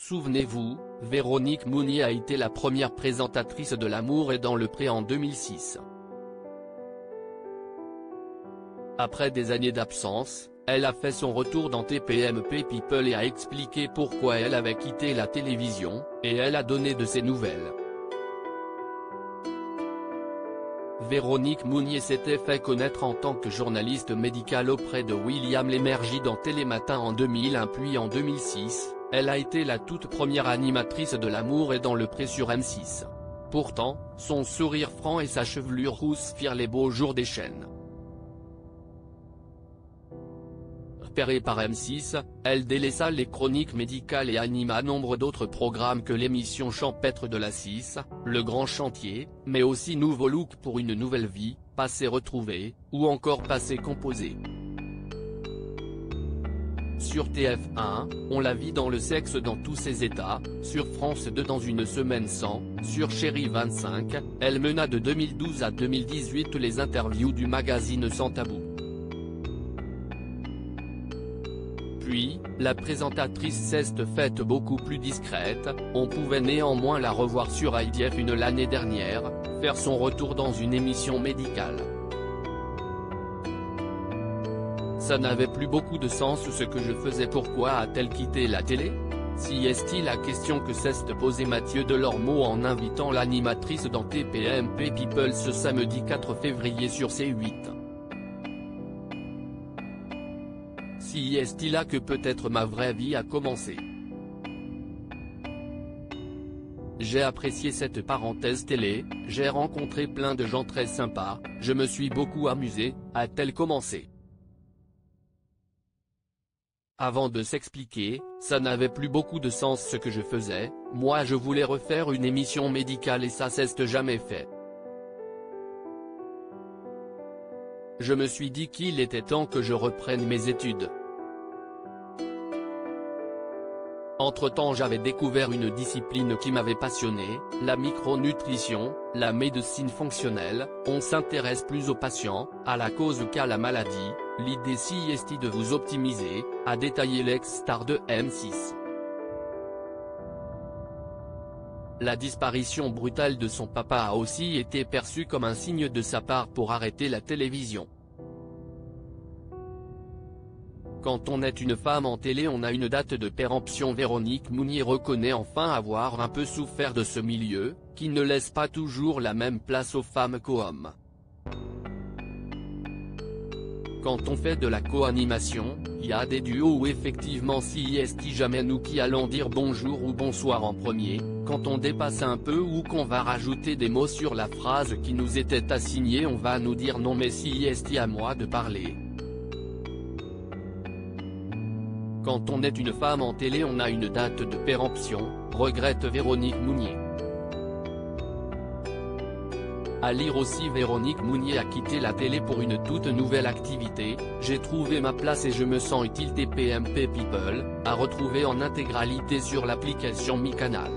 Souvenez-vous, Véronique Mounier a été la première présentatrice de L'amour est dans le pré en 2006. Après des années d'absence, elle a fait son retour dans TPMP People et a expliqué pourquoi elle avait quitté la télévision, et elle a donné de ses nouvelles. Véronique Mounier s'était fait connaître en tant que journaliste médicale auprès de William Lémergie dans Télématin en 2001 puis en 2006, elle a été la toute première animatrice de L'amour est dans le pré sur M6. Pourtant, son sourire franc et sa chevelure rousse firent les beaux jours des chaînes. Repérée par M6, elle délaissa les chroniques médicales et anima nombre d'autres programmes que l'émission champêtre de la 6, Le Grand Chantier, mais aussi Nouveau Look pour une nouvelle vie, Passé retrouvé, ou encore Passé composé. Sur TF1, on la vit dans Le Sexe dans tous ses états, sur France 2 dans Une semaine sans, sur Chérie 25, elle mena de 2012 à 2018 les interviews du magazine Sans Tabou. Puis, la présentatrice s'est faite beaucoup plus discrète, on pouvait néanmoins la revoir sur IDF1 l'année dernière, faire son retour dans une émission médicale. Ça n'avait plus beaucoup de sens ce que je faisais. Pourquoi a-t-elle quitté la télé? Si est-il la question que s'est posée Mathieu Delormeau en invitant l'animatrice dans TPMP People ce samedi 4 février sur C8. Si est-il là que peut-être ma vraie vie a commencé. J'ai apprécié cette parenthèse télé, j'ai rencontré plein de gens très sympas, je me suis beaucoup amusé, a-t-elle commencé. Avant de s'expliquer, ça n'avait plus beaucoup de sens ce que je faisais, moi je voulais refaire une émission médicale et ça s'est jamais fait. Je me suis dit qu'il était temps que je reprenne mes études. Entre-temps j'avais découvert une discipline qui m'avait passionné, la micronutrition, la médecine fonctionnelle, on s'intéresse plus aux patients, à la cause qu'à la maladie, l'idée si est de vous optimiser, a détaillé l'ex-star de M6. La disparition brutale de son papa a aussi été perçue comme un signe de sa part pour arrêter la télévision. Quand on est une femme en télé on a une date de péremption. Véronique Mounier reconnaît enfin avoir un peu souffert de ce milieu, qui ne laisse pas toujours la même place aux femmes qu'aux hommes. Quand on fait de la co-animation, il y a des duos où effectivement si est jamais nous qui allons dire bonjour ou bonsoir en premier, quand on dépasse un peu ou qu'on va rajouter des mots sur la phrase qui nous était assignée on va nous dire non mais si est à moi de parler. Quand on est une femme en télé on a une date de péremption, regrette Véronique Mounier. À lire aussi Véronique Mounier a quitté la télé pour une toute nouvelle activité, j'ai trouvé ma place et je me sens utile. TPMP People, à retrouver en intégralité sur l'application Mi Canal.